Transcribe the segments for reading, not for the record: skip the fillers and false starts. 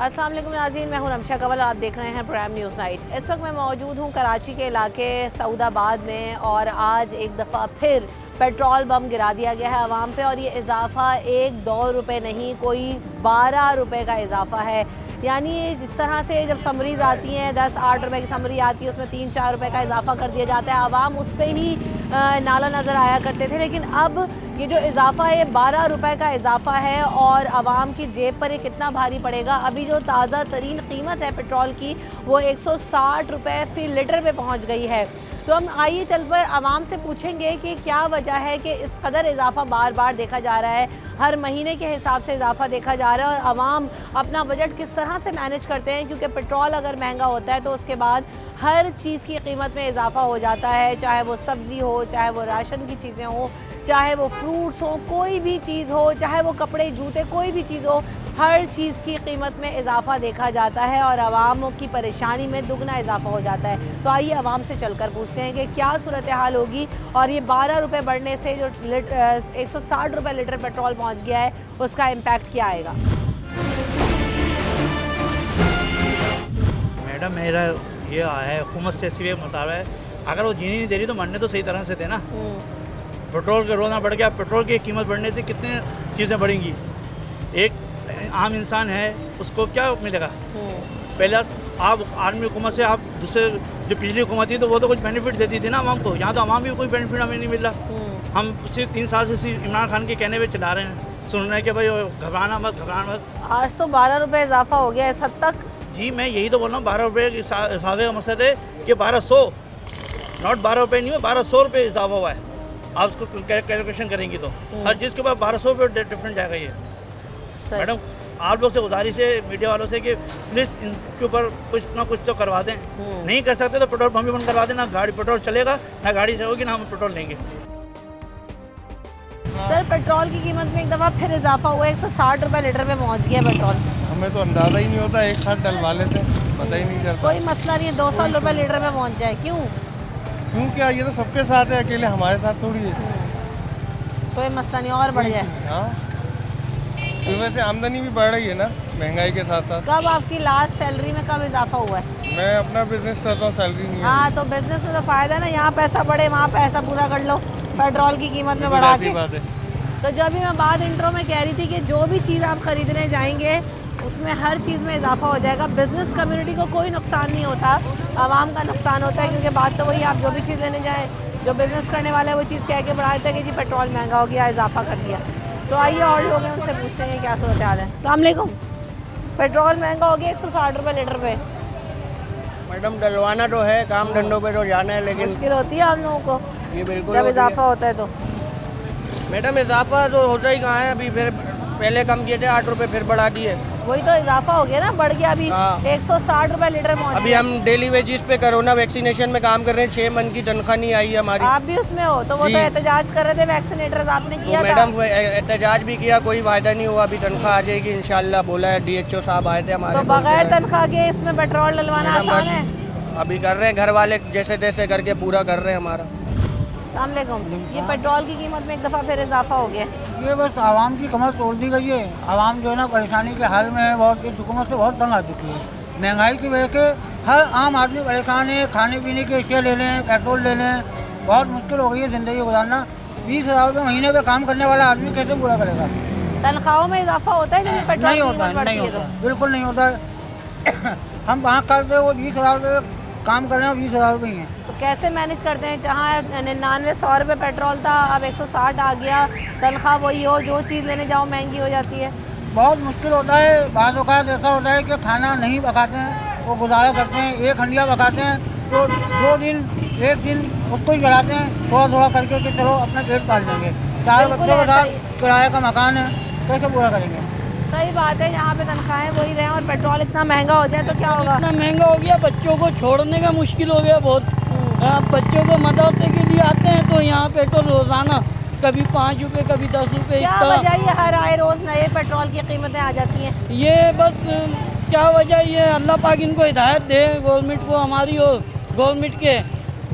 अस्सलाम वालेकुम नाज़रीन, मैं हूं रमशा कंवल, आप देख रहे हैं प्राइम न्यूज़ नाइट। इस वक्त मैं मौजूद हूं कराची के इलाके सऊदाबाद में और आज एक दफ़ा फिर पेट्रोल बम गिरा दिया गया है आवाम पे और ये इजाफ़ा 1-2 रुपये नहीं, कोई 12 रुपये का इजाफ़ा है। यानी जिस तरह से जब समरीज आती हैं 10-8 रुपये की समरी आती है, उसमें 3-4 रुपये का इजाफ़ा कर दिया जाता है। आवाम उस पर ही नाला नज़र आया करते थे, लेकिन अब ये जो इजाफ़ा है 12 रुपये का इजाफ़ा है और आवाम की जेब पर ये कितना भारी पड़ेगा। अभी जो ताज़ा तरीन कीमत है पेट्रोल की वो 160 रुपये फ़ी लीटर पे पहुँच गई है। तो हम आइए चल पर आवाम से पूछेंगे कि क्या वजह है कि इस कदर इजाफ़ा बार बार देखा जा रहा है, हर महीने के हिसाब से इजाफ़ा देखा जा रहा है और आवाम अपना बजट किस तरह से मैनेज करते हैं, क्योंकि पेट्रोल अगर महंगा होता है तो उसके बाद हर चीज़ की कीमत में इजाफ़ा हो जाता है, चाहे वो सब्ज़ी हो, चाहे वो राशन की चीज़ें हो, चाहे वो फ्रूट्स हो, कोई भी चीज़ हो, चाहे वो कपड़े जूते, कोई भी चीज़ हो, हर चीज़ की कीमत में इजाफ़ा देखा जाता है और आवाम की परेशानी में दुगना इजाफ़ा हो जाता है। तो आइए आवाम से चलकर पूछते हैं कि क्या सूरत हाल होगी और ये 12 रुपये बढ़ने से जो 160 रुपये लीटर पेट्रोल पहुँच गया है उसका इम्पैक्ट क्या आएगा। मैडम मेरा ये है हुकूमत से सिर्फ मुताबिक है, अगर वो जीनी नहीं दे रही तो मरने तो सही तरह से देना। पेट्रोल का रोज़ाना बढ़ गया, पेट्रोल की कीमत बढ़ने से कितनी चीज़ें बढ़ेंगी। एक आम इंसान है उसको क्या मिलेगा। पहले आप आर्मी हुकूमत से आप दूसरे जो पिछली हुकूमत थी तो वो तो कुछ बेनिफिट देती थी ना आवाम को, यहाँ तो आवाम भी कोई बेनिफिट हमें नहीं मिल रहा। हम सिर्फ 3 साल से सिर्फ इमरान खान के कहने पे चला रहे हैं, सुन रहे हैं कि भाई घबराना मत। आज तो 12 रुपये इजाफ़ा हो गया इस हद तक। जी मैं यही तो बोल रहा हूँ, 12 रुपये के इजाफे का मकसद है कि 1200 नॉट 12 रुपये नहीं है, 1200 रुपये इजाफा हुआ है। आप उसको कैलकुलेशन करेंगे तो हर चीज़ के बाद 1200 रुपये डिफरेंट जाएगा। ये मैडम आप लोग से गुजारिश है मीडिया वालों से कि प्लीज़ इनके ऊपर कुछ ना कुछ तो करवा दें। नहीं कर सकते तो पेट्रोल पंप भी बंद करवा दें, ना गाड़ी पेट्रोल चलेगा ना गाड़ी चलेगी ना हम पेट्रोल लेंगे। सर पेट्रोल की कीमत में एक दफ़ा फिर इजाफा हुआ, 160 रुपये लीटर पे पहुँच गया पेट्रोल। हमें तो अंदाज़ा ही नहीं होता, एक साथ डलवा लेते पता ही नहीं चलता। कोई मसला नहीं है 200 रुपये लीटर पे पहुँच जाए, क्यों क्या ये तो सबके साथ है, अकेले हमारे साथ थोड़ी है। कोई मसला नहीं और बढ़ जाए। हाँ तो वैसे आमदनी भी बढ़ रही है ना महंगाई के साथ साथ। कब आपकी लास्ट सैलरी में कब इजाफा हुआ है? मैं अपना बिजनेस करता हूँ, सैलरी नहीं है। हाँ तो बिजनेस में तो फ़ायदा है ना, यहाँ पैसा बढ़े वहाँ पैसा पूरा कर लो पेट्रोल की कीमत में बढ़ा के। बात है। तो जब भी मैं बात इंट्रो में कह रही थी कि जो भी चीज़ आप ख़रीदने जाएंगे उसमें हर चीज़ में इजाफा हो जाएगा। बिज़नेस कम्युनिटी को कोई नुकसान नहीं होता, आवाम का नुकसान होता है, क्योंकि बात तो वही, आप जो भी चीज़ लेने जाएँ, जो बिज़नेस करने वाला है वो चीज़ कह के बढ़ा देता है कि जी पेट्रोल महंगा हो गया, इजाफा कर दिया। तो आइए और लोग हैं उनसे पूछते हैं क्या सूरत हाल है। अस्सलाम वालेकुम। पेट्रोल महंगा हो गया 160 रुपये लीटर पे। मैडम डलवाना तो है, काम धंधों पे तो जाना है, लेकिन मुश्किल होती है आप लोगों को ये बिल्कुल जब इजाफा होता है तो। मैडम इजाफा तो होता ही कहाँ है, अभी फिर पहले कम किए थे 8 रुपये फिर बढ़ा दिए। वही तो इजाफा हो गया ना, बढ़ गया अभी। हाँ। 160 रुपये लीटर पहुँच अभी हम डेली वेजिस पे कोरोना वैक्सीनेशन में काम कर रहे हैं, 6 मन की तनख्वाह नहीं आई है हमारी। आप भी उसमें हो तो वो जी। तो एहतजाज कर रहे थे वैक्सीनेटर्स, आपने तो किया था। मैडम एहतजाज भी किया, कोई फायदा नहीं हुआ। अभी तनख्वाह आ जाएगी इंशाल्लाह, बोला है DHO साहब आए थे हमारे। तो बगैर तनख्वाह के इसमें पेट्रोल डलवाना आसान है। अभी कर रहे हैं, घर वाले जैसे तैसे करके पूरा कर रहे हैं हमारा। अस्सलाम वालेकुम। ये पेट्रोल की कीमत में एक दफ़ा फिर इजाफा हो गया। ये बस आवाम की कमर तोड़ दी गई है। आवाम जो है ना परेशानी के हाल में है, बहुत इस हुकूमत से बहुत तंग आ चुकी है। महंगाई की वजह से हर आम आदमी परेशान है, खाने पीने के अशिया ले लें, पेट्रोल ले लें, बहुत मुश्किल हो गई है ज़िंदगी गुजारना। 20,000 रुपये महीने पे काम करने वाला आदमी कैसे पूरा करेगा? तनख्वाहों में इजाफा होता है लेकिन पेट्रोल नहीं की होता कीमत है, नहीं बढ़ती है होता है, बिल्कुल नहीं होता है। हम वहाँ करते वो 20,000 रुपये काम कर रहे हैं, 20,000 रुपये ही हैं। तो कैसे मैनेज करते हैं? जहाँ 99-100 रुपये पेट्रोल था अब 160 आ गया, तनख्वाह वही हो, जो चीज़ लेने जाओ महंगी हो जाती है। बहुत मुश्किल होता है। बाद औक़ात ऐसा होता है कि खाना नहीं पकाते हैं, वो गुजारा करते हैं, एक हंडिया पकाते हैं तो 2 दिन 1 दिन उसको ही चलाते हैं थोड़ा थोड़ा करके कि चलो अपना पेट पाल लेंगे। 4 बिल्कुल बच्चों के ऐसा साथ ही। किराए का मकान है, कैसे पूरा करेंगे? सही बात है, यहाँ पे तनख्वाहें वही रहे और पेट्रोल इतना महंगा हो जाए तो क्या होगा? इतना महंगा हो गया, बच्चों को छोड़ने का मुश्किल हो गया बहुत। बच्चों को मदरसे के लिए आते हैं तो यहाँ पे तो रोज़ाना कभी 5 रुपये कभी 10 रुपये इस क्या तरह। वजह ये हर आए रोज़ नए पेट्रोल की कीमतें आ जाती हैं? ये बस क्या वजह, ये अल्लाह पाक इनको हिदायत दे गवर्नमेंट को हमारी, और गवर्नमेंट के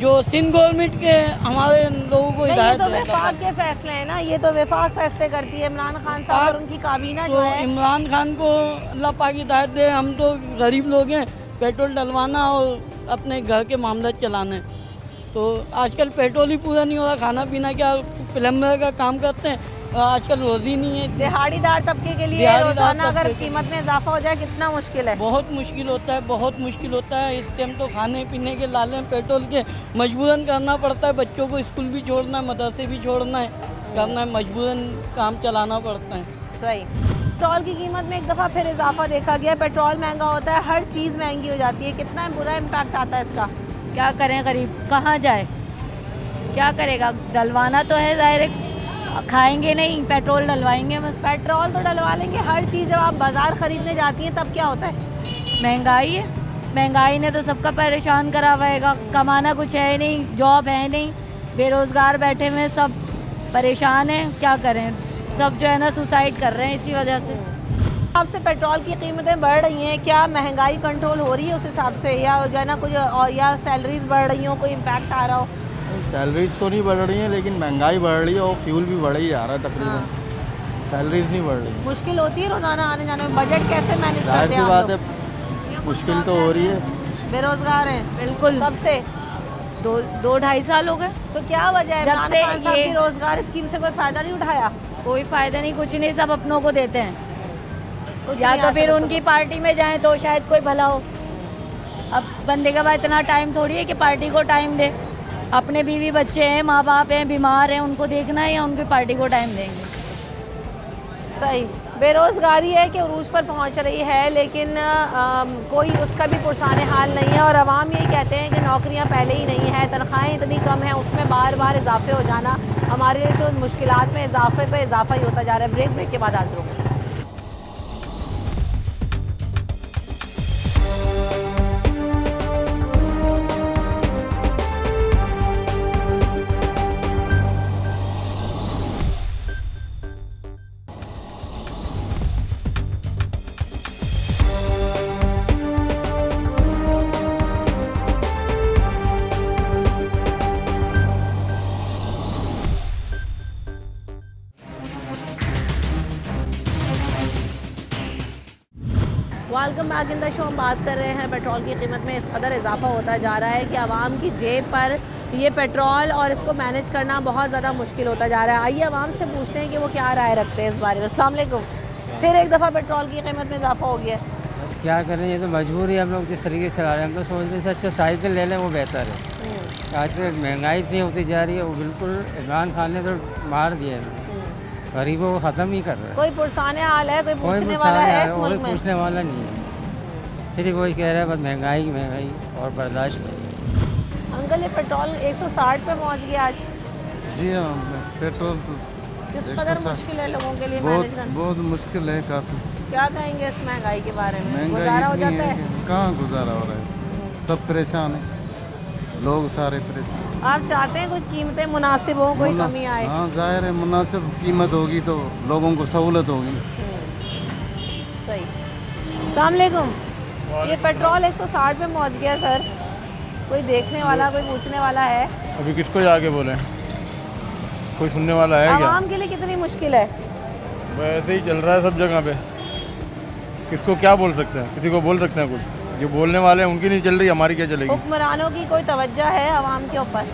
जो सिंध गवर्नमेंट के हमारे लोगों को नहीं, ये हिदायत तो देता वफाक के फैसले हैं ना, ये तो वफाक फैसले करती है इमरान खान साहब और उनकी काबीना जो तो है। इमरान खान को अल्लाह पाक हिदायत दे। हम तो गरीब लोग हैं, पेट्रोल डलवाना और अपने घर के मामला चलाने। तो आजकल पेट्रोल ही पूरा नहीं हो रहा, खाना पीना क्या, प्लम्बर का काम करते हैं, आजकल रोजी नहीं है। दिहाड़ीदार तबके के लिए दिहाड़ीदार रोजाना अगर तबके के- कीमत में इजाफा हो जाए कितना मुश्किल है। बहुत मुश्किल होता है, बहुत मुश्किल होता है। इस टाइम तो खाने पीने के लाले पेट्रोल के मजबूरन करना पड़ता है। बच्चों को स्कूल भी छोड़ना है, मदरसे भी छोड़ना है, करना है, मजबूरन काम चलाना पड़ता है। सही। पेट्रोल की कीमत में एक दफ़ा फिर इजाफा देखा गया। पेट्रोल महंगा होता है, हर चीज़ महंगी हो जाती है। कितना बुरा इम्पैक्ट आता है इसका। क्या करें, गरीब कहाँ जाए, क्या करेगा। डलवाना तो है, ज़ाहिर है खाएंगे नहीं, पेट्रोल डलवाएंगे बस। पेट्रोल तो डलवा लेंगे, हर चीज़ जब आप बाज़ार ख़रीदने जाती हैं तब क्या होता है। महंगाई है, महंगाई ने तो सबका परेशान करा हुआ है। कमाना कुछ है नहीं, जॉब है नहीं, बेरोज़गार बैठे हुए सब परेशान हैं। क्या करें, सब जो है ना सुसाइड कर रहे हैं इसी वजह से। आपसे पेट्रोल की कीमतें बढ़ रही हैं, क्या महंगाई कंट्रोल हो रही है उस हिसाब से, या जो है ना कुछ और, या सैलरीज बढ़ रही हो, कोई इम्पैक्ट आ रहा हो। सैलरीज तो नहीं बढ़ रही हैं, लेकिन महंगाई बढ़ रही है और फ्यूल भी बढ़ ही जा रहा है तकरीबन। सैलरीज नहीं बढ़ रही। मुश्किल होती है रोजाना आने जाने में, बजट कैसे मैनेज जाहिर करते सी हैं बात आप है, लोग? मुश्किल तो हो रही है। बेरोजगार हैं बिल्कुल। कब से? 2-2.5 साल हो गए। तो क्या वजह है, जब इमरान से खान साहब ये- की रोजगार स्कीम से कोई फायदा नहीं उठाया? कोई फ़ायदा नहीं, कुछ नहीं, सब अपनों को देते हैं। कुछ या नहीं तो आ फिर सकता उनकी पार्टी में जाएं तो शायद कोई भला हो। अब बंदे के पास इतना टाइम थोड़ी है कि पार्टी को टाइम दे। अपने बीवी बच्चे हैं, माँ बाप हैं, बीमार हैं, उनको देखना है या उनकी पार्टी को टाइम देंगे। सही। बेरोज़गारी है कि उरूज पर पहुंच रही है, लेकिन कोई उसका भी पुरसाने हाल नहीं है। और अवाम यही कहते हैं कि नौकरियां पहले ही नहीं है, तनख्वाहें इतनी कम हैं, उसमें बार बार इजाफे हो जाना हमारे लिए तो मुश्किलात में इजाफे पे इजाफा ही होता जा रहा है। ब्रेक के बाद हाजिर होंगे। Welcome back in the show. हम बात कर रहे हैं पेट्रोल की कीमत में इस कदर इजाफा होता जा रहा है कि आवाम की जेब पर ये पेट्रोल और इसको मैनेज करना बहुत ज़्यादा मुश्किल होता जा रहा है। आइए आवाम से पूछते हैं कि वो क्या राय रखते हैं इस बारे में। अस्सलाम वालेकुम। फिर एक दफ़ा पेट्रोल की कीमत में इजाफा हो गया है। बस क्या करें, ये तो मजबूरी है। हम लोग जिस तरीके से चला रहे हैं, हम तो सोच रहे हैं अच्छा साइकिल ले लें, वो बेहतर है। आजकल महंगाई इतनी होती जा रही है, वो बिल्कुल इमरान खान ने तो मार दिया है, गरीबों को ख़त्म ही कर रहा है। कोई पुरसाने हाल है, कोई कोई पूछने वाला है इस कोई मुल्क में? पूछने वाला नहीं है, सिर्फ वही कह रहा है बस महंगाई महंगाई और बर्दाश्त करिए। अंकल, ये पेट्रोल 160 पे पहुंच गया आज। जी हाँ, पेट्रोल तो किस कदर मुश्किल है लोगों के लिए बहुत मैनेज करना? बहुत मुश्किल है काफ़ी। क्या कहेंगे इस महंगाई के बारे में? महंगाई गुजारा हो इतनी जाता है है? कि कहाँ गुजारा हो रहा है, सब परेशान हैं, लोग सारे परेशान। आप चाहते हैं कुछ कीमतें मुनासिब हो, कोई कमी आए? हाँ, जाहिर है मुनासिब कीमत होगी तो लोगों को सहूलत होगी। सही। अस्सलाम वालेकुम। ये पेट्रोल 160 पे पहुंच गया सर, कोई देखने वाला, कोई पूछने वाला है? अभी किसको जाके बोले, कोई सुनने वाला है क्या? आवाम के लिए कितनी मुश्किल है? वैसे ही चल रहा है सब जगह पे, किसको क्या बोल सकते हैं, किसी को बोल सकते हैं कुछ? जो बोलने वाले हैं उनकी नहीं चल रही, हमारी क्या चलेगी? हुक्मरानों की कोई तवज्जो है आवाम के ऊपर?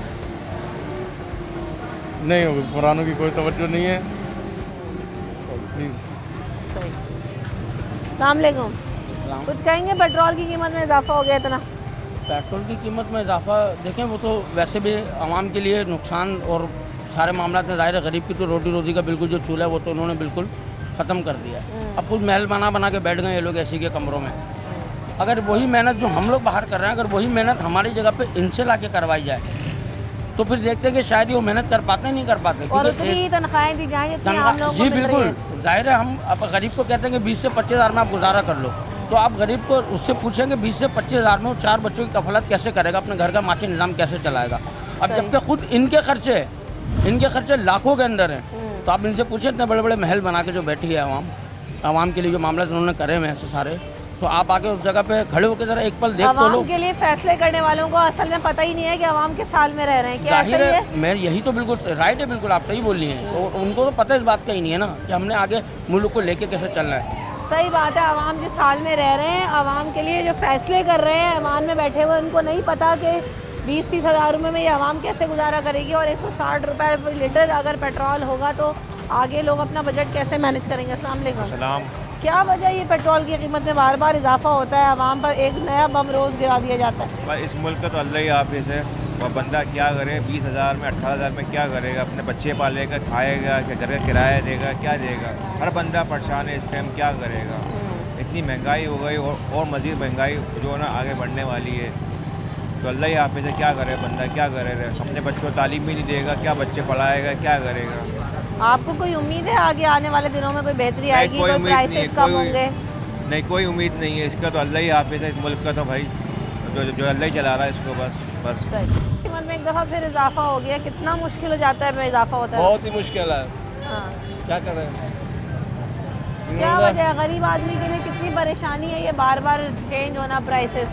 नहीं होगी, पुरानों की कोई तवज्जो नहीं है। सही। अस्सलाम वालेकुम। कुछ कहेंगे, पेट्रोल की कीमत में इजाफा हो गया इतना? पेट्रोल की कीमत में इजाफा देखें, वो तो वैसे भी आवाम के लिए नुकसान और सारे मामला में ज़ाहिर है। गरीब की तो रोटी रोजी का बिल्कुल जो चूल्हा है वो तो उन्होंने बिल्कुल ख़त्म कर दिया। अब कुछ महल बना के बैठ गए ये लोग ऐसी के कमरों में। अगर वही मेहनत जो हम लोग बाहर कर रहे हैं, अगर वही मेहनत हमारी जगह पे इनसे ला के करवाई जाए तो फिर देखते हैं कि शायद वो मेहनत कर पाते हैं, नहीं कर पाते। और उतनी तनख्वाहें दी जाएं जितनी आम लोगों को जी मिल रही बिल्कुल, है। जाहिर है हम अब गरीब को कहते हैं कि 20 से 25 हज़ार में आप गुजारा कर लो, तो आप गरीब को उससे पूछेंगे 20 से 25 हज़ार में 4 बच्चों की कफलत कैसे करेगा, अपने घर का माशी निज़ाम कैसे चलाएगा? अब जबकि खुद इनके खर्चे लाखों के अंदर हैं। तो आप इनसे पूछें, इतने बड़े बड़े महल बना के जो बैठी है आवाम के लिए जो मामला उन्होंने करे हुए हैं ऐसे सारे, तो आप आके उस जगह पे खड़े होकर जरा एक पल देख तो लो। आवाम के लिए फैसले करने वालों को असल में पता ही नहीं है कि आवाम किस हाल में रह रहे हैं। क्या जाहिर ऐसा ही है, है? मैं यही तो बिल्कुल राइट है, बिल्कुल आप सही बोल रही हैं। तो उनको तो पता इस बात का ही नहीं है ना कि हमने आगे मुल्क को लेके कैसे चलना है। सही बात है, आवाम जिस हाल में रह रहे हैं, आवाम के लिए जो फैसले कर रहे हैं, ऐवान में बैठे हुए, उनको नहीं पता कि 20-30 हज़ार रुपये में ये आवाम कैसे गुजारा करेगी। और 160 रुपये लीटर अगर पेट्रोल होगा तो आगे लोग अपना बजट कैसे मैनेज करेंगे। अस्सलाम वालेकुम। क्या वजह ये पेट्रोल की कीमत में बार बार इजाफा होता है, आवाम पर एक नया बम रोज़ गिरा दिया जाता है? भाई इस मुल्क का तो अल्लाह ही हाफिज़ है। वह बंदा क्या करे, 20,000 में 18,000 में क्या करेगा? अपने बच्चे पालेगा, खाएगा, क्या घर का किराया देगा, क्या देगा? हर बंदा परेशान है इस टाइम, क्या करेगा? इतनी महंगाई हो गई और मज़ीद महंगाई जो है ना आगे बढ़ने वाली है। तो अल्लाह ही हाफिज़ है, क्या करे बंदा, क्या करे? अपने बच्चों को तालीम भी नहीं देगा, क्या बच्चे पढ़ाएगा, क्या करेगा? आपको कोई उम्मीद है आगे आने वाले दिनों में कोई बेहतरी आएगी, कोई प्राइसेस कम होंगे? नहीं, कोई उम्मीद नहीं है इसका। तो अल्लाह ही हाफिज़ है इस मुल्क का, तो भाई जो अल्लाह ही चला रहा है इसको, बस। कीमत में एक दफ़ा फिर इजाफा हो गया, कितना मुश्किल हो जाता है? इजाफा होता है बहुत ही मुश्किल है। हाँ। क्या करें? क्या वजह है? गरीब आदमी के लिए कितनी परेशानी है ये बार बार चेंज होना प्राइसेस?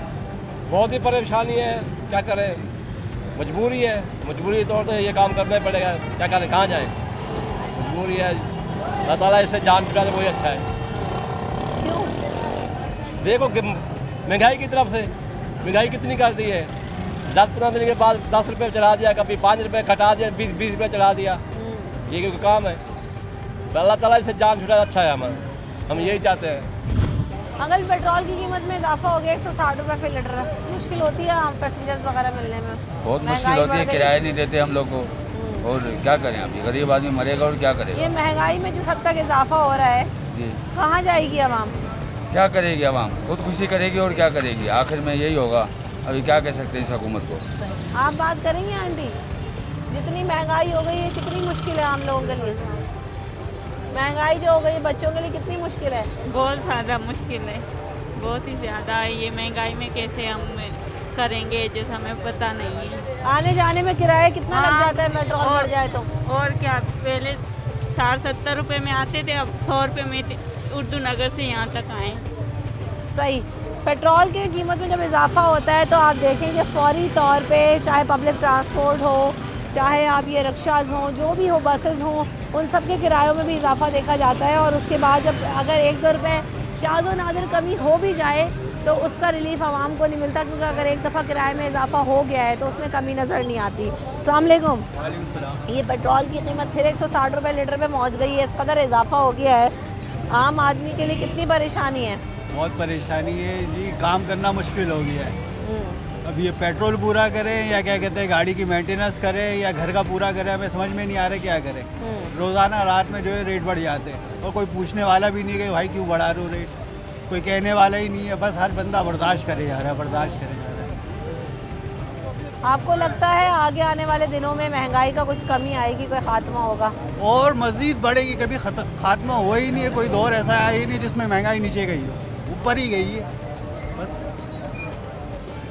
बहुत ही परेशानी है, क्या करें? मजबूरी है, मजबूरी तौर पर ये काम करना पड़ेगा। क्या करें, कहाँ जाएं? मजबूरी है। अल्लाह ताला इससे जान छुड़ा दे, वही अच्छा है। क्यों? देखो कि महंगाई की तरफ से महंगाई कितनी कर दी है। 10-15 दिन के बाद 10 रुपये चढ़ा दिया, कभी 5 रुपये घटा दिया, 20 रुपये चढ़ा दिया। ये क्योंकि काम है। तो अल्लाह ताला इससे जान छुड़ा, अच्छा है हमारा, हम यही चाहते हैं। अगर पेट्रोल की कीमत में इजाफा हो गया 160 रुपये फी लीटर, मुश्किल होती है हम पैसेंजर्स वगैरह मिलने में? बहुत मुश्किल होती है, किराया नहीं देते हम लोग को, और क्या करें? अभी गरीब आदमी मरेगा और क्या करेगा? ये महंगाई में जिस हद तक इजाफा हो रहा है जी, कहाँ जाएगी आवाम? क्या करेगी आवाम? खुदकुशी करेगी और क्या करेगी? आखिर में यही होगा। अभी क्या कह सकते हैं इस हुकूमत को? आप बात करेंगे आंटी, जितनी महंगाई हो गई है कितनी मुश्किल है आम लोगों के लिए? महंगाई जो हो गई बच्चों के लिए कितनी मुश्किल है? बहुत ज़्यादा मुश्किल है, बहुत ही ज़्यादा है। ये महंगाई में कैसे हम करेंगे जैसे हमें पता नहीं है। आने जाने में किराया कितना लग जाता है पेट्रोल बढ़ जाए तो? और क्या, पहले 60-70 रुपये में आते थे, अब 100 रुपये में उर्दू नगर से यहाँ तक आए। सही। पेट्रोल की कीमत में जब इजाफा होता है तो आप देखेंगे फौरी तौर पे, चाहे पब्लिक ट्रांसपोर्ट हो, चाहे आप ये रिक्शाज हों, जो भी हो, बसेस हों, उन सब के किरायों में भी इजाफा देखा जाता है। और उसके बाद जब अगर 1-2 रुपये शाज़ व नादिर कमी हो भी जाए तो उसका रिलीफ आवाम को नहीं मिलता, क्योंकि अगर एक दफ़ा किराए में इजाफा हो गया है तो उसमें कमी नज़र नहीं आती। अस्सलाम वालेकुम। ये पेट्रोल की कीमत फिर 160 रुपये लीटर पे पहुँच गई है, इस कदर इजाफा हो गया है, आम आदमी के लिए कितनी परेशानी है? बहुत परेशानी है जी, काम करना मुश्किल हो गया है। अब ये पेट्रोल पूरा करें या क्या कहते हैं गाड़ी की मेंटेनेंस करें या घर का पूरा करें, हमें समझ में नहीं आ रहा क्या करें। रोज़ाना रात में जो है रेट बढ़ जाते हैं और कोई पूछने वाला भी नहीं कि भाई क्यों बढ़ा रहे हो रेट, कोई कहने वाला ही नहीं है। बस हर बंदा बर्दाश्त करे जा रहा है, बर्दाश्त करे जा रहा है। आपको लगता है आगे आने वाले दिनों में महंगाई का कुछ कमी आएगी, कोई खात्मा होगा? और मज़ीद बढ़ेगी, कभी खात्मा हुआ ही नहीं है। कोई दौर ऐसा आया ही नहीं जिसमें महंगाई नीचे गई हो, ऊपर ही गई है बस।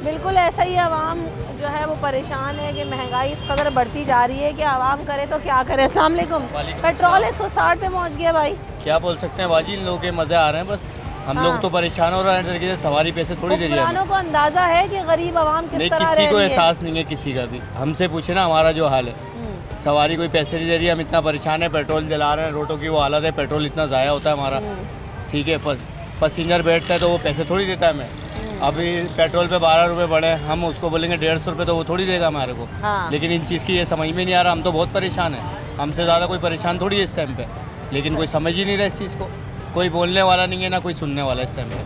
बिल्कुल ऐसा ही आवाम जो है वो परेशान है कि महंगाई इस कदर बढ़ती जा रही है कि आवाम करे तो क्या करे। अस्सलाम वालेकुम। पेट्रोल 160 पे पहुंच गया भाई, क्या बोल सकते हैं बाजी, इन लोगों के मज़े आ रहे हैं बस। हम लोग तो परेशान हो रहे हैं तरीके से, सवारी पैसे थोड़ी दे रही है। हुक्मरानों को अंदाजा है कि गरीब आवाम किस तरह किसी को एहसास नहीं है, किसी का भी। हमसे पूछे ना हमारा जो हाल है, सवारी कोई पैसे नहीं दे रही है, हम इतना परेशान है। पेट्रोल जला रहे हैं, रोडों की वो हालत है, पेट्रोल इतना ज़ाया होता है हमारा, ठीक है। पैसेंजर बैठता है तो वो पैसे थोड़ी देता है हमें। अभी पेट्रोल पे 12 रुपये बढ़े, हम उसको बोलेंगे 150 रुपये तो वो थोड़ी देगा हमारे को। लेकिन इन चीज़ की ये समझ में नहीं आ रहा, हम तो बहुत परेशान हैं। हमसे ज़्यादा कोई परेशान थोड़ी है इस टाइम पे, लेकिन कोई समझ ही नहीं रहा इस चीज़ को। कोई बोलने वाला नहीं है ना कोई सुनने वाला इस टाइम पे।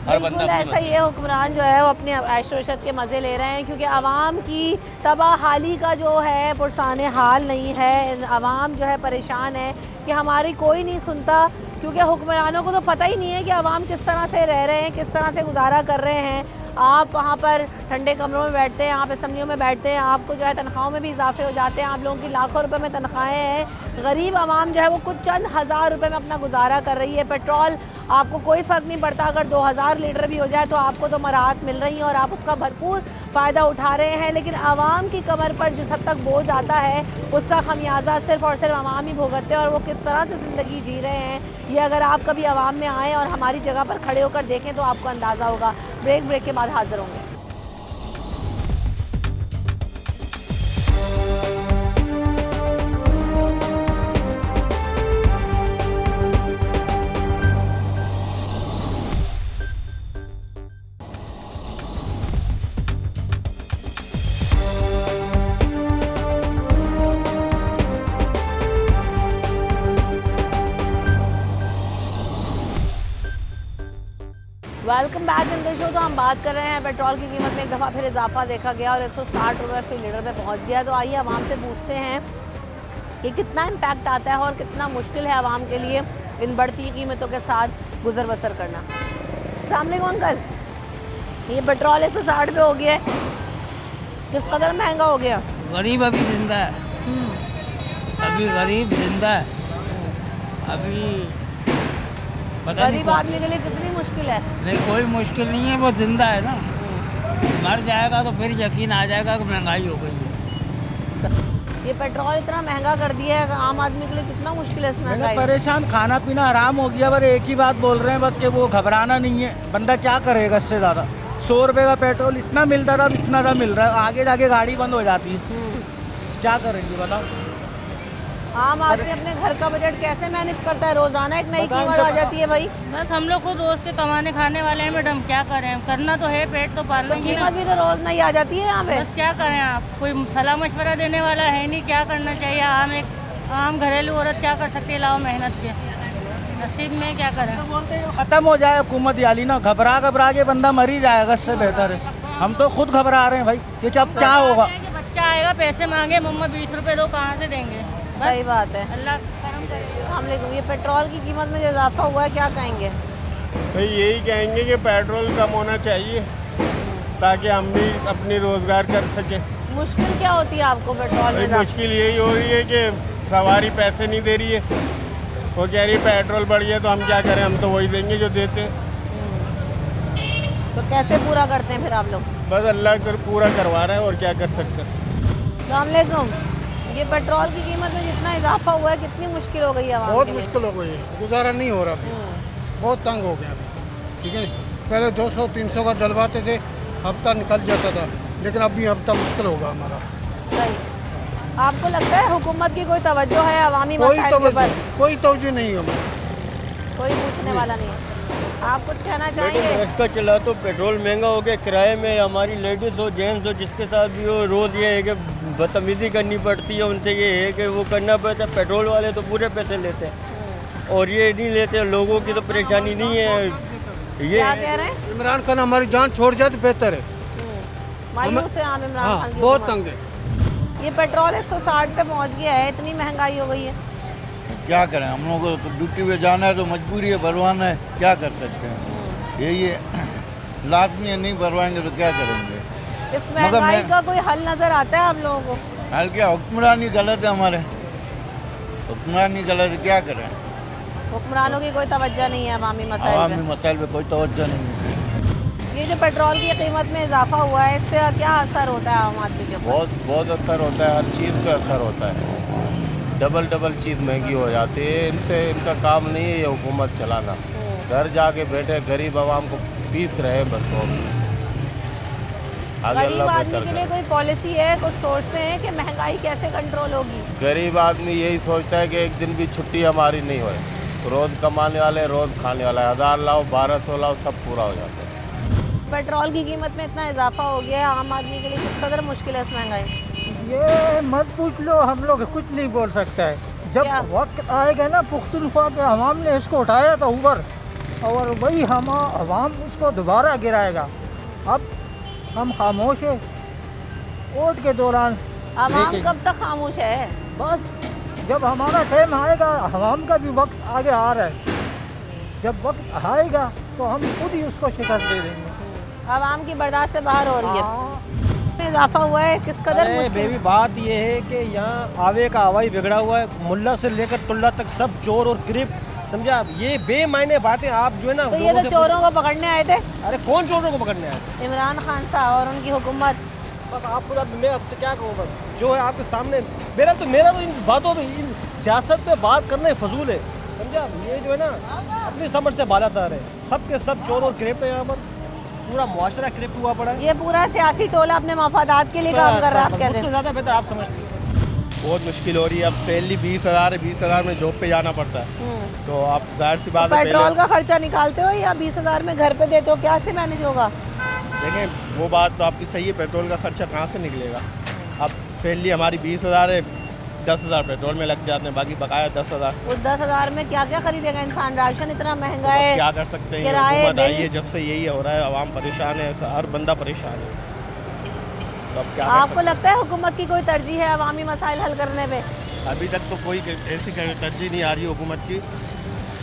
हर बंदा ऐसा ही है, हुक्मरान जो है वो अपने ऐशो-इशरत के मज़े ले रहे हैं, क्योंकि आवाम की तबाहाली का जो है पुरसाने हाल नहीं है। आवाम जो है परेशान है कि हमारी कोई नहीं सुनता, क्योंकि हुक्मरानों को तो पता ही नहीं है कि आवाम किस तरह से रह रहे हैं, किस तरह से गुजारा कर रहे हैं। आप वहाँ पर ठंडे कमरों में बैठते हैं, आप असम्बलियों में बैठते हैं, आपको जो है तनख्वाहों में भी इजाफे हो जाते हैं, आप लोगों की लाखों रुपए में तनख्वाहें हैं, गरीब आवाम जो है वो कुछ चंद हज़ार रुपए में अपना गुजारा कर रही है। पेट्रोल आपको कोई फ़र्क नहीं पड़ता, अगर 2000 लीटर भी हो जाए तो आपको तो मराहत मिल रही है और आप उसका भरपूर फ़ायदा उठा रहे हैं। लेकिन आवाम की कमर पर जिस हद तक बोझ आता है उसका खमियाजा सिर्फ़ और सिर्फ आवाम ही भुगतते हैं और वो किस तरह से ज़िंदगी जी रहे हैं ये अगर आप कभी आवाम में आएँ और हमारी जगह पर खड़े होकर देखें तो आपको अंदाज़ा होगा। ब्रेक के बाद हाजिर होंगे। Welcome back in the show. तो हम बात कर रहे हैं पेट्रोल की कीमत में एक दफ़ा फिर इजाफा देखा गया और 160 रुपये फी लीटर पे पहुंच गया। तो आइए आवाम से पूछते हैं कि कितना इम्पैक्ट आता है और कितना मुश्किल है आवाम के लिए इन बढ़ती कीमतों के साथ गुजर बसर करना। अस्सलाम वालेकुम अंकल, ये पेट्रोल 160 रुपये हो गया है, किस कदर महंगा हो गया? गरीब अभी जिंदा है, अभी गरीब जिंदा है, अभी गरीब आदमी के लिए कितनी मुश्किल है? नहीं कोई मुश्किल नहीं है, वो जिंदा है ना। मर जाएगा तो फिर यकीन आ जाएगा कि महंगाई हो गई है। ये पेट्रोल इतना महंगा कर दिया है, आम आदमी के लिए कितना मुश्किल है इस महंगाई? परेशान, खाना पीना हराम हो गया। पर एक ही बात बोल रहे हैं बस कि वो घबराना नहीं है। बंदा क्या करेगा इससे ज़्यादा? 100 रुपये का पेट्रोल इतना मिलता था, इतना ज़्यादा मिल रहा है, आगे जाके गाड़ी बंद हो जाती है, क्या करेंगे बताओ? आम आदमी अपने घर का बजट कैसे मैनेज करता है? रोजाना एक नई कीमत आ जाती है भाई। बस हम लोग खुद रोज के कमाने खाने वाले हैं मैडम, क्या करें, करना तो है, पेट तो पालना ही है। कीमत भी तो रोज नई आ जाती है यहाँ पे। बस क्या करें, आप कोई सलाह मशवरा देने वाला है नहीं, क्या करना चाहिए। आम घरेलू औरत क्या कर सकती है, लाओ मेहनत के नसीब में क्या करें। खत्म हो जाए हुकूमत वाली ना, घबरा के बंदा मर ही जाएगा, इससे बेहतर है। हम तो खुद घबरा रहे हैं भाई कि अब क्या होगा। बच्चा आएगा पैसे मांगे, मम्मा 20 रुपए दो, कहाँ से देंगे? सही बात है। अल्लाह करम करे। ये पेट्रोल की कीमत में जो इजाफा हुआ है क्या कहेंगे? भाई यही कहेंगे कि पेट्रोल कम होना चाहिए ताकि हम भी अपनी रोज़गार कर सकें। मुश्किल क्या होती है आपको पेट्रोल में? मुश्किल यही हो रही है कि सवारी पैसे नहीं दे रही है, वो कह रही है पेट्रोल बढ़ गया तो हम क्या करें, हम तो वही देंगे जो देते हैं। तो कैसे पूरा करते हैं फिर आप लोग? बस अल्लाह कर पूरा करवा रहा है और क्या कर सकते हैं। अस्सलाम वालेकुम, ये पेट्रोल की कीमत में जितना इजाफा हुआ है कितनी मुश्किल हो गई है? बहुत मुश्किल हो गई है, गुजारा नहीं हो रहा, बहुत तंग हो गया अभी। ठीक है, पहले 200-300 का डलवाते थे, हफ्ता निकल जाता था, लेकिन अभी हफ्ता मुश्किल होगा हमारा। सही। आपको लगता है हुकूमत की कोई तवज्जो है अवामी मसाइल के ऊपर? कोई तवज्जो नहीं है हमें, कोई पूछने वाला नहीं है। आप कुछ कहना चाहेंगे? इसका चला तो पेट्रोल महंगा हो गया, किराए में हमारी लेडीज़ हो जेंट्स हो जिसके साथ भी हो रोज़ ये है कि बदतमीज़ी करनी पड़ती है उनसे। ये है कि वो करना पड़ता है। पेट्रोल वाले तो पूरे पैसे लेते हैं और ये नहीं लेते। लोगों की तो परेशानी नहीं है। ये क्या कह रहे हैं? इमरान खान हमारी जान छोड़ जाए तो बेहतर है। मायूस है आम इमरान खान की। बहुत तंग है। ये पेट्रोल 160 पे पहुँच गया है, इतनी महंगाई हो गई है। क्या करें, हम लोगों को तो ड्यूटी पे जाना है तो मजबूरी है, भरवाना है, क्या कर सकते हैं। ये लाजमी नहीं भरवाएंगे तो क्या करेंगे। इस महंगाई का कोई हल नज़र आता है आप लोगों को? हल क्या, हुक्मरानी गलत है, हमारे हुक्मरानी गलत है, क्या करें। हुक्मरानों की कोई तवज्जो नहीं है अवामी मसाइल पे कोई तवज्जो नहीं है। ये जो पेट्रोल की कीमत में इजाफा हुआ है इससे क्या असर होता है आम आदमी के ऊपर? बहुत असर होता है, हर चीज़ पे असर होता है। डबल चीज़ महंगी हो जाती है। इनसे इनका काम नहीं है ये हुकूमत चलाना। घर जाके बैठे गरीब आवाम को पीस रहे बस। आगे गरीब आदमी के लिए कोई पॉलिसी है, कुछ सोचते हैं कि महंगाई कैसे कंट्रोल होगी? गरीब आदमी यही सोचता है कि एक दिन भी छुट्टी हमारी नहीं होए। रोज़ कमाने वाले रोज़ खाने वाला, 1000 लाओ 1200 लाओ सब पूरा हो जाता है। पेट्रोल की कीमत में इतना इजाफा हो गया है, आम आदमी के लिए किस कदर मुश्किल है इस महंगाई? ये मत पूछ लो, हम लोग कुछ नहीं बोल सकता है। जब वक्त आएगा ना पुख्तनख्वा के अवाम ने इसको उठाया था ऊपर और वही हम अवाम उसको दोबारा गिराएगा। अब हम खामोश है। वोट के दौरान अवाम कब तक खामोश है? बस जब हमारा टाइम आएगा, अवाम का भी वक्त आगे आ रहा है, जब वक्त आएगा तो हम खुद ही उसको शिकस्त दे देंगे। अवाम की बर्दाश्त से बाहर हो रही है। में इजाफा हुआ है, किस कदर अरे मुश्किल? बेबी बात ये है कि यहाँ आवे का आवाई बिगड़ा हुआ है, मुल्ला से लेकर तुल्ला तक सब चोर और गिरफ्त, समझा आप? ये बेमायने बातें आप जो है ना तो ये तो चोरों को पकड़ने आए थे। अरे कौन चोरों को पकड़ने आए थे? इमरान खान साहब और उनकी हुकूमत। बस आपको मैं आपसे क्या कहूँ, बस जो है आपके सामने मेरा तो इन बातों में, इन सियासत पे बात करना ही फजूल है, समझा? ये जो है ना अपनी समझ से बालातर है, सब के सब चोर और गिरफ्त है, यहाँ पर पूरा मुआशरा गिरफ्त हुआ पड़ा है। ये पूरा सियासी टोला अपने मफादात के लिए काम कर रहा है, आप कह रहे हैं। ज़्यादा बेहतर आप समझते हैं। बहुत मुश्किल हो रही है, अब सैलरी 20,000 है, 20,000 में जॉब पे जाना पड़ता है, तो आप जाहिर सी बात है पेट्रोल का खर्चा निकालते हो या 20,000 में घर पे देते हो, क्या से मैनेज होगा? देखें वो बात तो आपकी सही है, पेट्रोल का खर्चा कहाँ से निकलेगा? अब सैलरी हमारी 20,000 है, 10,000 पेट्रोल में लग जाते हैं, बाकी बकाया 10,000। वो 10,000 में क्या क्या खरीदेगा इंसान? राशन इतना महंगा बस है, क्या कर सकते हैं, किराए, हुकूमत आई बिल। है जब से यही हो रहा है, आवाम परेशान है, हर बंदा परेशान है, तो अब क्या कर आपको सकते हैं? लगता है हुकूमत की कोई तरजीह है अवामी मसाइल हल करने पे? अभी तक तो कोई ऐसी तरजीह नहीं आ रही हुकूमत की,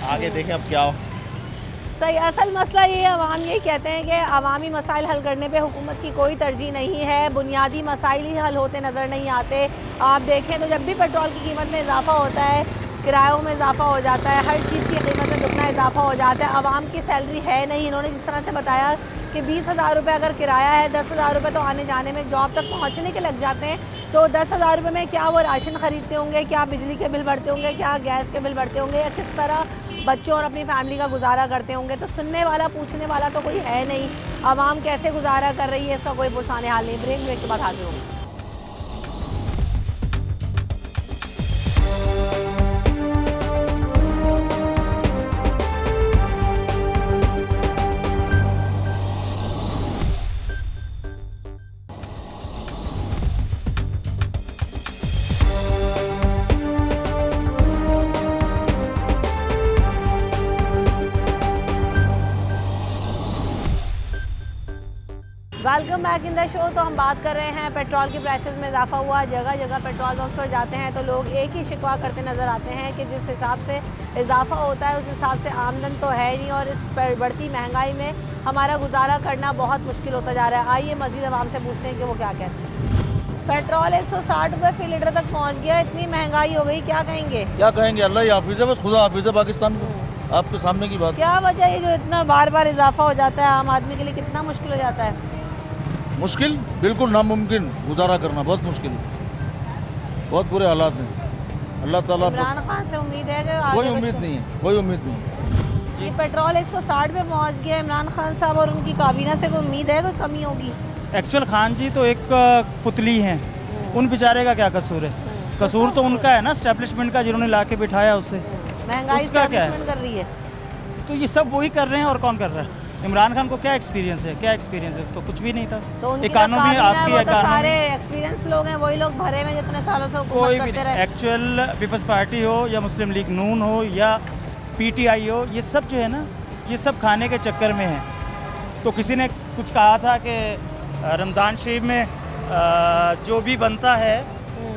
आगे देखें अब क्या हो। सही, असल मसला ये है, अवाम यही कहते हैं कि अवामी मसाइल हल करने पे हुकूमत की कोई तरजीह नहीं है, बुनियादी मसाइल ही हल होते नज़र नहीं आते। आप देखें तो जब भी पेट्रोल की कीमत में इजाफा होता है, किरायों में इजाफा हो जाता है, हर चीज़ की कीमत में दुगना इजाफा हो जाता है। आवाम की सैलरी है नहीं, इन्होंने जिस तरह से बताया कि 20,000 रुपये अगर किराया है, 10,000 रुपये तो आने जाने में, जॉब तक पहुँचने के लग जाते हैं, तो 10,000 रुपये में क्या वो राशन ख़रीदते होंगे, क्या बिजली के बिल भरते होंगे, क्या गैस के बिल भरते होंगे, या किस तरह बच्चों और अपनी फैमिली का गुजारा करते होंगे? तो सुनने वाला, पूछने वाला तो कोई है नहीं। आवाम कैसे गुजारा कर रही है इसका कोई पुरसाने हाल नहीं। ब्रेक के बाद हाजिर होंगे। Welcome back in the show. तो हम बात कर रहे हैं पेट्रोल की प्राइसेस में इजाफा हुआ। जगह जगह पेट्रोल पंप पर जाते हैं तो लोग एक ही शिकवा करते नज़र आते हैं कि जिस हिसाब से इजाफा होता है उस हिसाब से आमदन तो है नहीं, और इस बढ़ती महंगाई में हमारा गुजारा करना बहुत मुश्किल होता जा रहा है। आइए मज़ीद आवाम से पूछते हैं कि वो क्या कहते हैं। पेट्रोल 160 रुपये फी लीटर तक पहुँच गया, इतनी महंगाई हो गई, क्या कहेंगे? क्या कहेंगे, अल्लाह ही हाफिज़ है, बस खुदा हाफिज़ है पाकिस्तान में, आपके सामने की बात। क्या वजह है जो इतना बार बार इजाफा हो जाता है, आम आदमी के लिए कितना मुश्किल हो जाता है? मुश्किल, बिल्कुल नामुमकिन, गुजारा करना बहुत मुश्किल, बहुत बुरे हालात हैं। अल्लाह ताला इमरान खान से उम्मीद है कि आगे कोई उम्मीद नहीं है, कोई उम्मीद नहीं है। ये पेट्रोल 160 पे पहुंच गया, इमरान खान साहब और उनकी काबीना से कोई उम्मीद है कोई कमी होगी? एक्चुअल खान जी तो एक पुतली हैं, उन बेचारे का क्या कसूर है? कसूर तो उनका है ना, स्टैब्लिशमेंट का, जिन्होंने ला के बिठाया उसे। महंगाई उसका क्या है? कर रही है तो ये सब वही कर रहे हैं, और कौन कर रहा है? इमरान खान को क्या एक्सपीरियंस है? क्या एक्सपीरियंस है उसको? कुछ भी नहीं था। तो इकानमी आपकी इकानमी सारे एक्सपीरियंस लोग हैं, वही लोग भरे में जितने सालों से कोई हुकूमत भी करते रहे। एक्चुअल पीपल्स पार्टी हो या मुस्लिम लीग नून हो या पीटीआई हो, ये सब जो है ना, ये सब खाने के चक्कर में है। तो किसी ने कुछ कहा था कि रमज़ान शरीफ में जो भी बनता है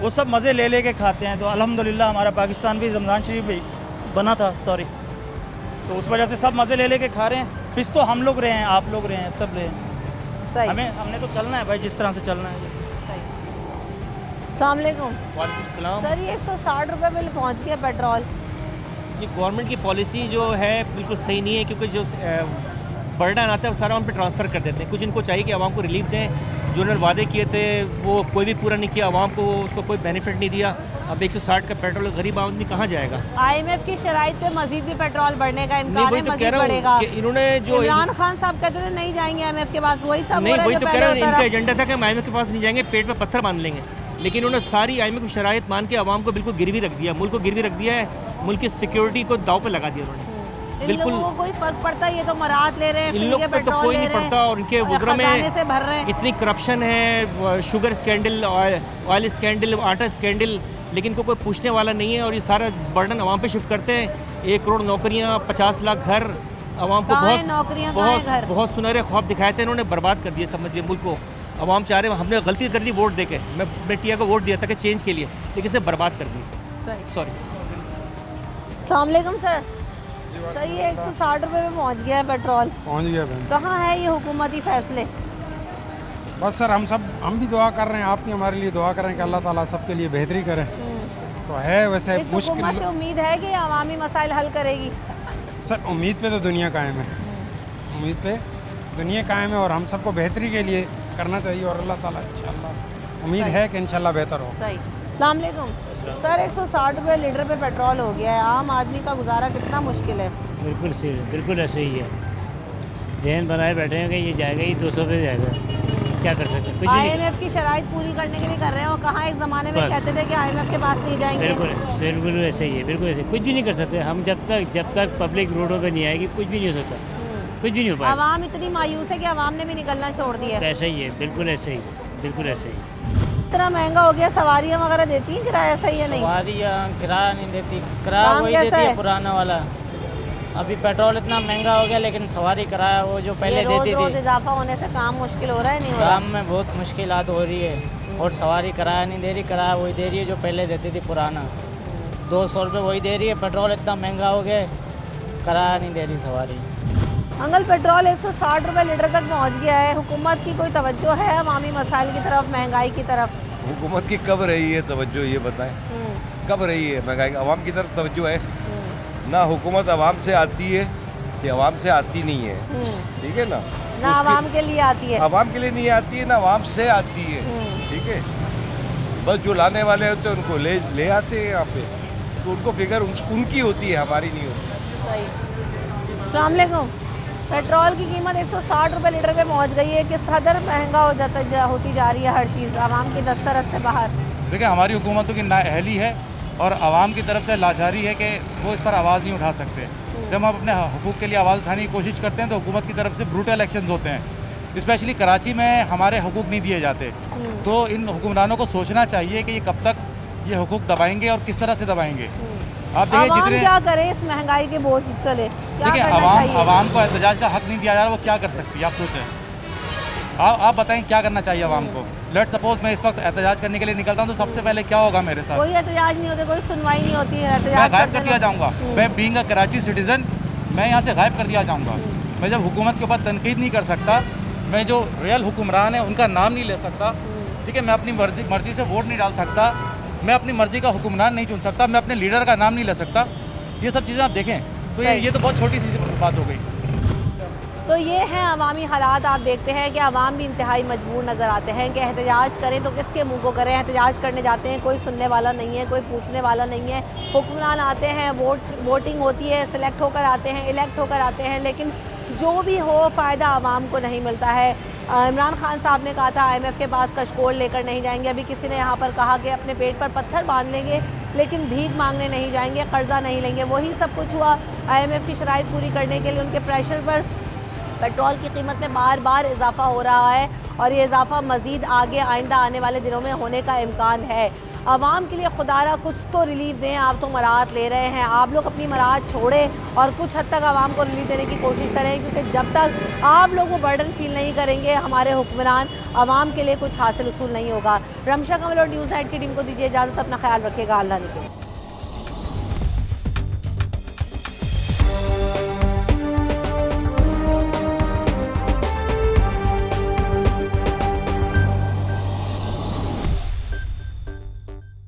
वो सब मज़े ले ले के खाते हैं, तो अल्हम्दुलिल्लाह हमारा पाकिस्तान भी रमज़ान शरीफ भी बना था, सॉरी, तो उस वजह से सब मज़े ले ले के खा रहे हैं। पिस तो हम लोग रहे हैं, आप लोग रहे हैं, सब रहे हैं। हमने तो चलना है भाई, जिस तरह से चलना है। अस्सलाम वालेकुम। वालेकुम सलाम। सर ये 160 रुपये बिल पहुँच गया पेट्रोल। ये गवर्नमेंट की पॉलिसी जो है बिल्कुल सही नहीं है, क्योंकि जो बर्डन आता है वो सारा उन पर ट्रांसफ़र कर देते हैं। कुछ इनको चाहिए कि आवाम को रिलीफ दें, जो उन्होंने वादे किए थे वो कोई भी पूरा नहीं किया, आवाम को उसको कोई बेनिफिट नहीं दिया। अब 160 का पेट्रोल गरीब आदमी कहाँ जाएगा? IMF की शराइत पे मजीद भी पेट्रोल बढ़ने का इम्कान है, वही तो कह मजीद रहा बढ़ेगा। हूँ कि इन्होंने जो इमरान खान साहब कहते थे नहीं जाएंगे IMF के पास, वही सब नहीं, वही तो कह रहा हूँ, इनका है। एजेंडा था कि हम IMF के पास नहीं जाएंगे, पेट पे पत्थर बांध लेंगे, लेकिन उन्होंने सारी IMF की शराइत मान के आवाम को बिल्कुल गिरवी रख दिया, मुल्क को गिरवी रख दिया है, मुल्क की सिक्योरिटी को दाव पे लगा दिया उन्होंने। बिल्कुल लोगों को कोई फर्क पड़ता है? ये तो मराहत ले रहे हैं, इन लोगों को तो कोई नहीं पड़ता, और इनके गुजरा में से भर रहे हैं। इतनी करप्शन है, शुगर स्कैंडल, ऑयल स्कैंडल, आटा स्कैंडल, लेकिन इनको कोई पूछने वाला नहीं है, और ये सारा बर्डन आवाम पे शिफ्ट करते हैं। 1 करोड़ नौकरियाँ, 50 लाख घर, आवाम को बहुत सुनहरे ख्वाब दिखाए थे, इन्होंने बर्बाद कर दिए, समझ लिए मुल्क को। आवाम चाह रहे, हमने गलती कर दी वोट दे के, मैं टिया को वोट दिया था कि चेंज के लिए, लेकिन इसे बर्बाद कर दी। सॉरी। अस्सलाम वालेकुम सर। सर ये 160 रुपये में पहुँच गया है पेट्रोल। पहुँच गया बहन। कहाँ है ये हुकूमती फैसले? बस सर हम भी दुआ कर रहे हैं, आप भी हमारे लिए दुआ करें कि अल्लाह ताला सबके लिए बेहतरी करें। तो है वैसे इस हुकूमत से उम्मीद है कि अवामी मसाइल हल करेगी? सर उम्मीद पे तो दुनिया कायम है, उम्मीद पे दुनिया कायम है और हम सबको बेहतरी के लिए करना चाहिए और अल्लाह ताला इंशाल्लाह उम्मीद है कि इंशाल्लाह बेहतर हो। सही। अस्सलाम वालेकुम सर, 160 रुपये लीटर पे पेट्रोल हो गया है, आम आदमी का गुजारा कितना मुश्किल है? बिल्कुल सही, बिल्कुल ऐसे ही है। जहन बनाए बैठे हैं कि ये जाएगा, ये 200 पे जाएगा, क्या कर सकते हैं? IMF की शराइत पूरी करने के लिए कर रहे हैं और कहाँ एक ज़माने में कहते थे कि IMF के पास नहीं जाएंगे। बिल्कुल ऐसे ही है, बिल्कुल ऐसे कुछ भी नहीं कर सकते हम जब तक पब्लिक रोडों पे नहीं आएगी कुछ भी नहीं हो सकता, कुछ भी नहीं हो पाएगा। आवाम इतनी मायूस है कि आवाम ने भी निकलना छोड़ दिया है। ऐसे ही है, बिल्कुल ऐसे ही, बिल्कुल ऐसे ही। इतना महंगा हो गया, सवारियाँ वगैरह देती हैं किराया सही है? नहीं, सवारियाँ किराया नहीं देती, किराया वही देती है पुराना वाला। अभी पेट्रोल इतना महंगा हो गया लेकिन सवारी किराया वो जो पहले देती थी। रोज इजाफा होने से काम मुश्किल हो रहा है, नहीं हो रहा? काम में बहुत मुश्किलात हो रही है और सवारी किराया नहीं दे रही, किराया वही दे रही है जो पहले देती थी पुराना। 200 रुपये वही दे रही है, पेट्रोल इतना महंगा हो गया, किराया नहीं दे रही सवारी। अंकल पेट्रोल 160 रुपये लीटर तक पहुंच गया है, हुकूमत की कोई तवज्जो है अवामी मसाइल की तरफ, महंगाई की तरफ? हुकूमत की कब रही है तवज्जो, ये बताएं कब रही है? महंगाई अवाम की तरफ तवज्जो है ना? हुकूमत अवाम से आती है कि अवाम से आती नहीं है, ठीक है ना? ना अवाम के लिए आती है, अवाम के लिए नहीं आती है, ना अवाम से आती है, ठीक है? बस जो लाने वाले होते हैं उनको ले आते हैं यहाँ पे, तो उनको फिक्र उनकी होती है, हमारी नहीं होती। सही। अस्सलाम वालेकुम, पेट्रोल की कीमत 160 रुपये लीटर पे पहुंच गई है, किस कदर महंगा होती जा रही है हर चीज़, आवाम की दस्तरस से बाहर? देखिए हमारी हुकूमतों की नाअहली है और आवाम की तरफ से लाचारी है कि वो इस पर आवाज़ नहीं उठा सकते। जब हम अपने हकूक़ के लिए आवाज़ उठाने की कोशिश करते हैं तो हुकूमत की तरफ से ब्रूटल एक्शंस होते हैं। स्पेशली कराची में हमारे हकूक़ नहीं दिए जाते, तो इन हुक्मरानों को सोचना चाहिए कि ये कब तक ये हकूक़ दबाएंगे और किस तरह से दबाएंगे। आप देखिए जितने क्या करें इस महंगाई के बोझ तले, देखिए आवाम को एहतजाज का हक नहीं दिया जा रहा, वो क्या कर सकती है? आप सोचें, आप बताएं क्या करना चाहिए आवाम को? लेट सपोज मैं इस वक्त एहतजाज करने के लिए निकलता हूँ तो सबसे पहले क्या होगा मेरे साथ? कोई एहतजाज नहीं होता, कोई सुनवाई नहीं होती है, मैं गायब कर दिया जाऊँगा। मैं बीइंग अ कराची सिटीज़न मैं यहाँ से गायब कर दिया जाऊँगा। मैं जब हुकूमत के ऊपर तनकीद नहीं कर सकता, मैं जो रियल हुक्मरान है उनका नाम नहीं ले सकता, ठीक है? मैं अपनी मर्जी से वोट नहीं डाल सकता, मैं अपनी मर्जी का हुक्मरान नहीं चुन सकता, मैं अपने लीडर का नाम नहीं ले सकता, ये सब चीज़ें आप देखें तो ये तो बहुत छोटी सी बात हो गई। तो ये हैं अवामी हालात। आप देखते हैं कि अवाम भी इंतहाई मजबूर नज़र आते हैं कि एहतजाज करें तो किसके मुंह को करें। एहतजाज करने जाते हैं, कोई सुनने वाला नहीं है, कोई पूछने वाला नहीं है। हुक्मरान आते हैं, वोटिंग होती है, सिलेक्ट होकर आते हैं, इलेक्ट होकर आते हैं, लेकिन जो भी हो फ़ायदा आवाम को नहीं मिलता है। इमरान खान साहब ने कहा था IMF के पास कशकोल लेकर नहीं जाएंगे। अभी किसी ने यहाँ पर कहा कि अपने पेट पर पत्थर बांध लेंगे लेकिन भीख मांगने नहीं जाएंगे, कर्जा नहीं लेंगे। वही सब कुछ हुआ। IMF की शराइत पूरी करने के लिए उनके प्रेशर पर पेट्रोल की कीमत में बार बार इजाफा हो रहा है और ये इजाफा मज़ीद आगे आइंदा आने वाले दिनों में होने का इम्कान है। आवाम के लिए खुदारा कुछ तो रिलीफ दें। आप तो मराहत ले रहे हैं, आप लोग अपनी मराहत छोड़ें और कुछ हद तक आवाम को रिलीफ देने की कोशिश करें, क्योंकि जब तक आप लोग वो बर्डन फील नहीं करेंगे हमारे हुक्मरान, आवाम के लिए कुछ हासिल उसूल नहीं होगा। रमशा कमल और न्यूज़ 8 की टीम को दीजिए इजाज़त। अपना ख्याल रखिएगा। अल्लाह ने